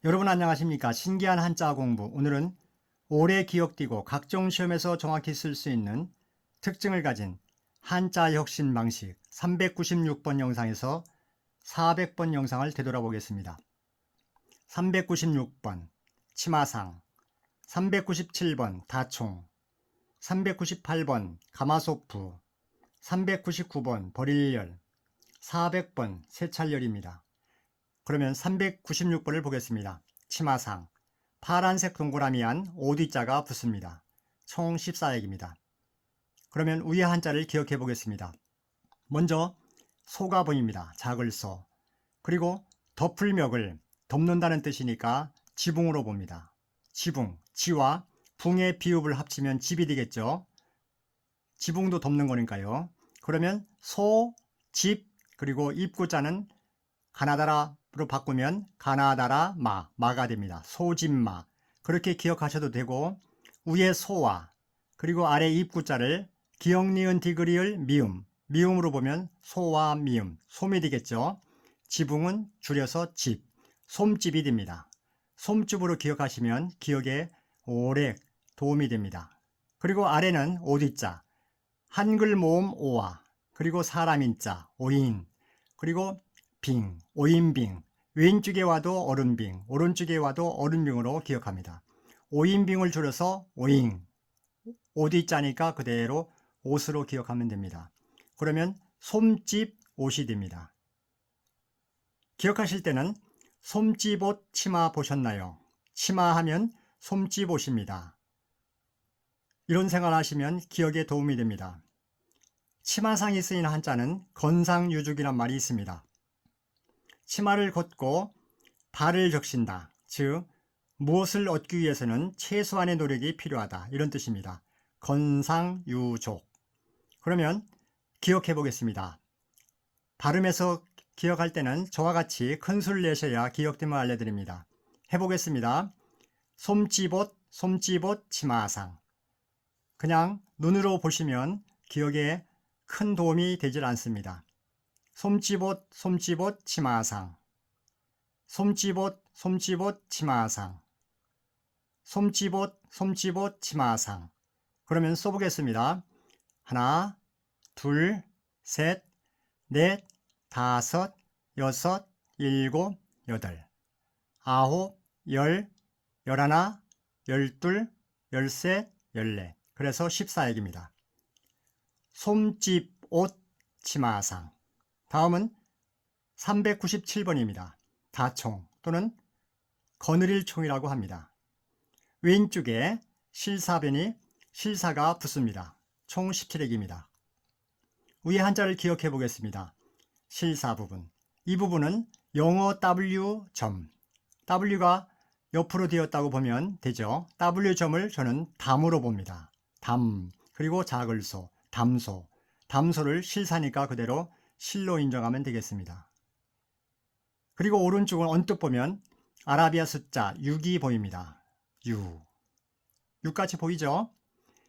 여러분 안녕하십니까? 신기한 한자 공부. 오늘은 오래 기억되고 각종 시험에서 정확히 쓸 수 있는 특징을 가진 한자 혁신 방식 396번 영상에서 400번 영상을 되돌아보겠습니다. 396번 치마상, 397번 다총, 398번 가마소프, 399번 버릴열, 400번 세찰열입니다. 그러면 396번을 보겠습니다. 치마상, 파란색 동그라미 안 오디자가 붙습니다. 총 14액입니다. 그러면 위의 한자를 기억해 보겠습니다. 먼저 소가 보입니다. 작을 소. 그리고 덮을 멱을 덮는다는 뜻이니까 지붕으로 봅니다. 지붕, 지와 붕의 비읍을 합치면 집이 되겠죠. 지붕도 덮는 거니까요. 그러면 소, 집, 그리고 입구자는 가나다라로 바꾸면 가나다라 마가 됩니다. 소집마. 그렇게 기억하셔도 되고, 위에 소와 그리고 아래 입구자를 기역, 니은, 디귿을 미음으로 보면 소와 미음, 솜이 되겠죠. 지붕은 줄여서 집, 솜집이 됩니다. 솜집으로 기억하시면 기억에 오래 도움이 됩니다. 그리고 아래는 오디자, 한글 모음 오와, 그리고 사람인자, 오인, 그리고 빙, 오인빙, 왼쪽에 와도 얼음빙, 오른쪽에 와도 얼음빙으로 기억합니다. 오인빙을 줄여서 오잉, 오디자니까 그대로 옷으로 기억하면 됩니다. 그러면 솜집 옷이 됩니다. 기억하실 때는 솜집옷 치마 보셨나요? 치마 하면 솜집옷입니다. 이런 생각하시면 기억에 도움이 됩니다. 치마상이 쓰이는 한자는 건상유죽이란 말이 있습니다. 치마를 걷고 발을 적신다. 즉 무엇을 얻기 위해서는 최소한의 노력이 필요하다. 이런 뜻입니다. 건상유족. 그러면 기억해 보겠습니다. 발음에서 기억할 때는 저와 같이 큰 소리를 내셔야 기억됨을 알려드립니다. 해보겠습니다. 솜집옷, 솜집옷, 치마상. 그냥 눈으로 보시면 기억에 큰 도움이 되질 않습니다. 솜집옷, 솜집옷, 치마상. 솜집옷, 솜집옷, 치마상. 솜집옷, 솜집옷, 치마상. 그러면 써보겠습니다. 하나, 둘, 셋, 넷, 다섯, 여섯, 일곱, 여덟, 아홉, 열, 열하나, 열둘, 열셋, 열넷. 그래서 14액입니다. 솜집옷, 치마상. 다음은 397번입니다. 다총 또는 거느릴 총이라고 합니다. 왼쪽에 실사변이 실사가 붙습니다. 총 17액입니다. 위에 한자를 기억해 보겠습니다. 실사 부분. 이 부분은 영어 W 점. W가 옆으로 되었다고 보면 되죠. W 점을 저는 담으로 봅니다. 담. 그리고 작을 소, 담소. 담소를 실사니까 그대로 실로 인정하면 되겠습니다. 그리고 오른쪽을 언뜻 보면 아라비아 숫자 6이 보입니다. 6같이 보이죠?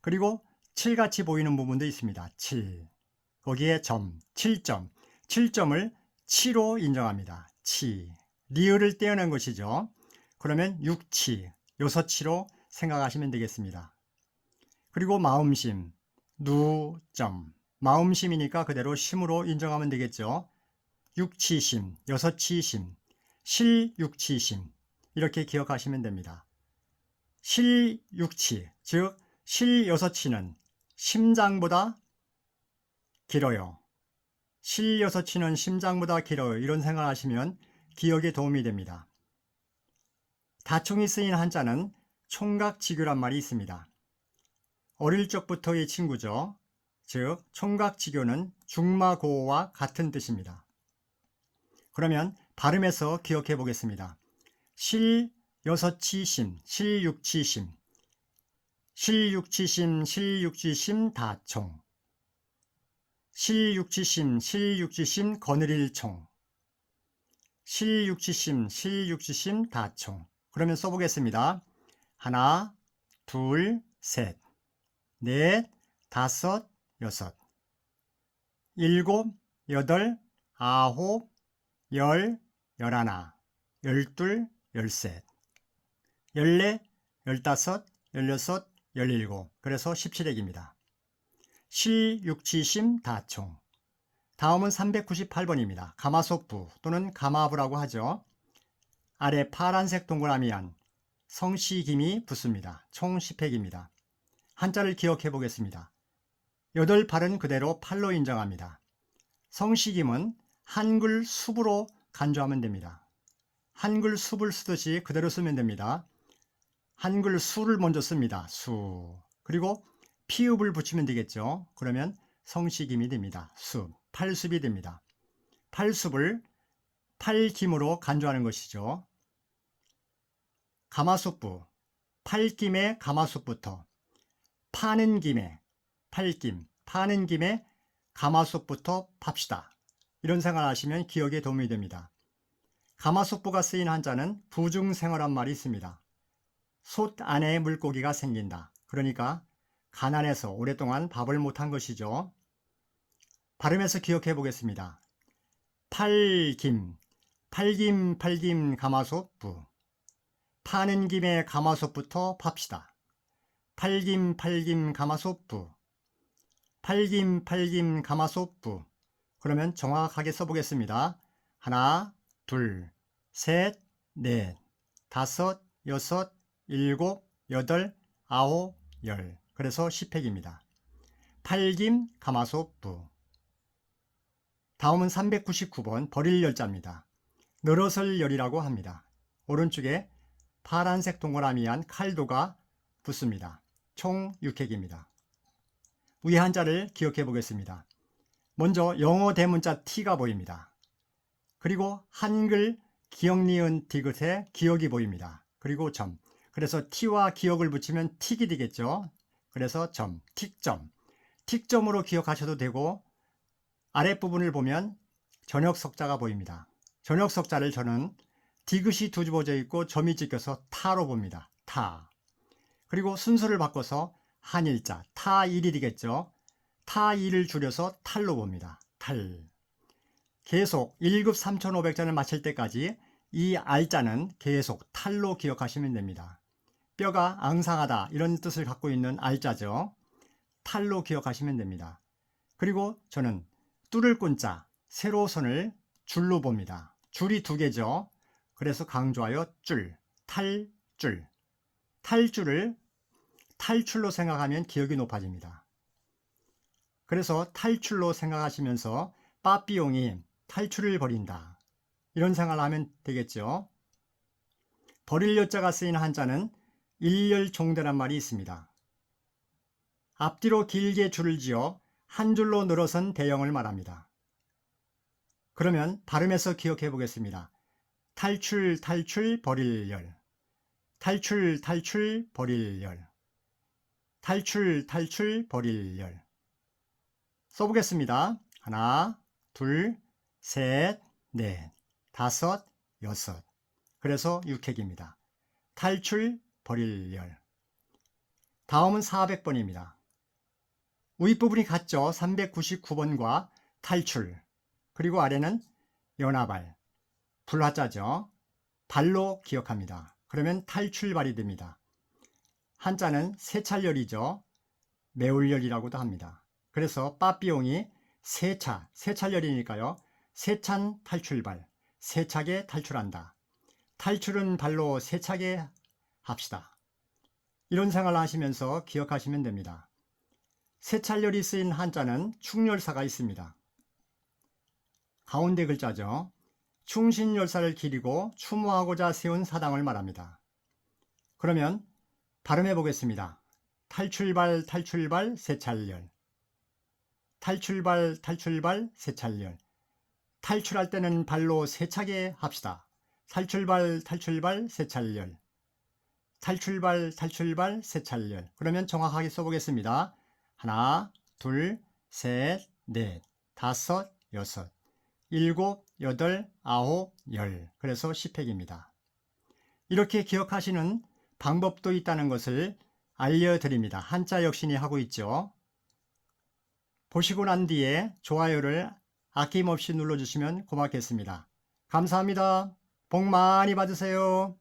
그리고 7같이 보이는 부분도 있습니다. 7. 거기에 점, 7점. 7점을 치로 인정합니다. 치. 리을을 떼어낸 것이죠. 그러면 6치, 6치로 생각하시면 되겠습니다. 그리고 마음심, 누점. 마음심이니까 그대로 심으로 인정하면 되겠죠. 육치심, 6치심, 실육치심. 이렇게 기억하시면 됩니다. 실육치, 즉 실6치는 심장보다 길어요. 실6치는 심장보다 길어요. 이런 생각을 하시면 기억에 도움이 됩니다. 다총이 쓰인 한자는 총각지교란 말이 있습니다. 어릴 적부터의 친구죠. 즉 총각지교는 중마고와 같은 뜻입니다. 그러면 발음에서 기억해 보겠습니다. 실6치심, 실육치심, 실육치심, 실육치심 다총, 실육치심, 실육치심 거느릴 총, 실육치심, 실육치심 다총. 그러면 써보겠습니다. 하나, 둘, 셋, 넷, 다섯, 여섯, 일곱, 여덟, 아홉, 열, 열하나, 열둘, 열셋, 열네, 열다섯, 열여섯, 열일곱. 그래서 17액입니다. 실육치심 다총. 다음은 398번입니다. 가마솥부 또는 가마부라고 하죠. 아래 파란색 동그라미 안 성씨김이 붙습니다. 총 10획입니다. 한자를 기억해 보겠습니다. 8발은 그대로 팔로 인정합니다. 성씨김은 한글 숲으로 간주하면 됩니다. 한글 숲을 쓰듯이 그대로 쓰면 됩니다. 한글 수를 먼저 씁니다. 수. 그리고 피읍을 붙이면 되겠죠. 그러면 성씨김이 됩니다. 숲, 팔숲이 됩니다. 팔숲을 팔김으로 간주하는 것이죠. 가마솥부, 팔김에 가마솥부터, 파는 김에, 팔김, 파는 김에 가마솥부터 팝시다. 이런 생각을 하시면 기억에 도움이 됩니다. 가마솥부가 쓰인 한자는 부중생어란 말이 있습니다. 솥 안에 물고기가 생긴다. 그러니까 가난해서 오랫동안 밥을 못한 것이죠. 발음해서 기억해 보겠습니다. 팔김, 팔김, 팔김 가마솥부. 파는 김에 가마솥부터 팝시다. 팔김, 팔김 가마솥부. 팔김, 팔김 가마솥부. 그러면 정확하게 써보겠습니다. 하나, 둘, 셋, 넷, 다섯, 여섯, 일곱, 여덟, 아홉, 열. 그래서 10획입니다. 팔김 가마솥부. 다음은 399번 버릴 열자입니다. 늘어설 열이라고 합니다. 오른쪽에 파란색 동그라미 안 칼도가 붙습니다. 총 6획입니다. 위의 한자를 기억해 보겠습니다. 먼저 영어 대문자 T가 보입니다. 그리고 한글 기역 니은 디귿에 기역이 보입니다. 그리고 점. 그래서 T와 기역을 붙이면 틱이 되겠죠. 그래서 점, 틱점. 틱점으로 기억하셔도 되고 아랫부분을 보면 전역석자가 보입니다. 전역석자를 저는 디귿이 두집어져 있고 점이 찍혀서 타로 봅니다. 타. 그리고 순서를 바꿔서 한일자, 타일이 되겠죠. 타일을 줄여서 탈로 봅니다. 탈. 계속 1급 3,500잔을 마칠 때까지 이 알자는 계속 탈로 기억하시면 됩니다. 뼈가 앙상하다 이런 뜻을 갖고 있는 알자죠. 탈로 기억하시면 됩니다. 그리고 저는 뚫을 꾼자, 세로선을 줄로 봅니다. 줄이 2개죠. 그래서 강조하여 줄, 탈줄. 탈줄을 탈출로 생각하면 기억이 높아집니다. 그래서 탈출로 생각하시면서 빠삐용이 탈출을 벌인다. 이런 생각을 하면 되겠죠. 버릴 여자가 쓰인 한자는 일열종대란 말이 있습니다. 앞뒤로 길게 줄을 지어 한 줄로 늘어선 대형을 말합니다. 그러면 발음해서 기억해 보겠습니다. 탈출, 탈출, 버릴 열. 탈출, 탈출, 버릴 열. 탈출, 탈출, 버릴 열. 써보겠습니다. 하나, 둘, 셋, 넷, 다섯, 여섯. 그래서 6획입니다. 탈출, 버릴 열. 다음은 400번입니다. 윗부분이 같죠. 399번과 탈출. 그리고 아래는 연하발. 불화자죠. 발로 기억합니다. 그러면 탈출발이 됩니다. 한자는 세찰열이죠. 매울열이라고도 합니다. 그래서 빠삐용이 세찰열이니까요. 세찬 탈출발, 세차게 탈출한다. 탈출은 발로 세차게 합시다. 이런 생각을 하시면서 기억하시면 됩니다. 세찰열이 쓰인 한자는 충열사가 있습니다. 가운데 글자죠. 충신열사를 기리고 추모하고자 세운 사당을 말합니다. 그러면 발음해 보겠습니다. 탈출발, 탈출발, 세찰열. 탈출발, 탈출발, 세찰열. 탈출할 때는 발로 세차게 합시다. 탈출발, 탈출발, 세찰열. 탈출발, 탈출발, 세찰열. 그러면 정확하게 써보겠습니다. 하나, 둘, 셋, 넷, 다섯, 여섯, 일곱, 여덟, 아홉, 열. 그래서 10획입니다. 이렇게 기억하시는 방법도 있다는 것을 알려드립니다. 한자 역신이 하고 있죠. 보시고 난 뒤에 좋아요를 아낌없이 눌러주시면 고맙겠습니다. 감사합니다. 복 많이 받으세요.